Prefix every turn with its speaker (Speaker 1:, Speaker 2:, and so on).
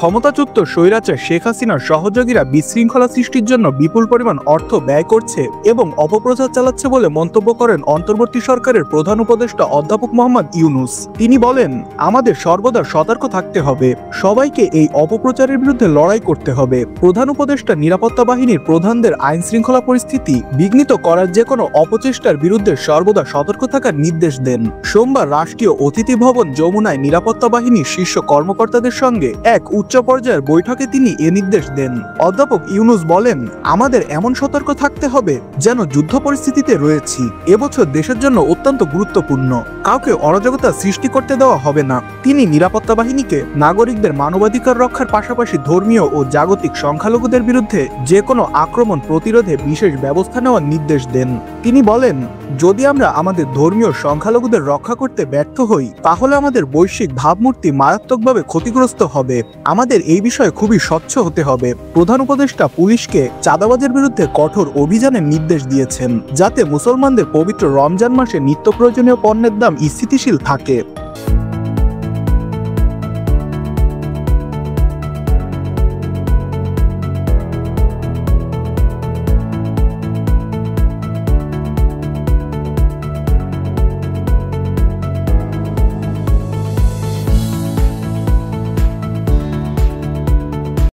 Speaker 1: ক্ষমতাচ্যুত স্বৈরাচার শেখ হাসিনার সহযোগীরা বিশৃঙ্খলা সৃষ্টির জন্য বিপুল পরিমাণ অর্থ ব্যয় করছে এবং অপপ্রচার চালাচ্ছে বলে মন্তব্য করেন অন্তর্বর্তী সরকারের প্রধান উপদেষ্টা অধ্যাপক মোহাম্মদ ইউনূস। তিনি বলেন, আমাদের সর্বদা সতর্ক থাকতে হবে, সবাইকে এই অপপ্রচারের বিরুদ্ধে লড়াই করতে হবে। প্রধান উপদেষ্টা নিরাপত্তা বাহিনীর প্রধানদের আইন শৃঙ্খলা পরিস্থিতি বিঘ্নিত করার যে কোনো অপচেষ্টার বিরুদ্ধে সর্বদা সতর্ক থাকার নির্দেশ দেন। সোমবার রাষ্ট্রীয় অতিথি ভবন যমুনায় নিরাপত্তা বাহিনীর শীর্ষ কর্মকর্তাদের সঙ্গে এক উচ্চ পর্যায়ের বৈঠকে তিনি এ নির্দেশ দেন। অধ্যাপক ইউনূস বলেন, আমাদের এমন সতর্ক থাকতে হবে যেন যুদ্ধ পরিস্থিতিতে রয়েছি। এবছর দেশের জন্য অত্যন্ত গুরুত্বপূর্ণ, কাউকে অরাজকতা সৃষ্টি করতে দেওয়া হবে না। তিনি নিরাপত্তা বাহিনীকে নাগরিকদের মানবাধিকার রক্ষার পাশাপাশি ধর্মীয় ও জাগতিক সংখ্যালঘুদের বিরুদ্ধে যে কোনো আক্রমণ প্রতিরোধে বিশেষ ব্যবস্থা নেওয়ার নির্দেশ দেন। তিনি বলেন, যদি আমরা আমাদের ধর্মীয় সংখ্যালঘুদের রক্ষা করতে ব্যর্থ হই তাহলে আমাদের বৈশ্বিক ভাবমূর্তি মারাত্মকভাবে ক্ষতিগ্রস্ত হবে। আমাদের এই বিষয়ে খুবই স্বচ্ছ হতে হবে। প্রধান উপদেষ্টা পুলিশকে চাঁদাবাজের বিরুদ্ধে কঠোর অভিযানের নির্দেশ দিয়েছেন, যাতে মুসলমানদের পবিত্র রমজান মাসে নিত্য প্রয়োজনীয় পণ্যের দাম স্থিতিশীল থাকে।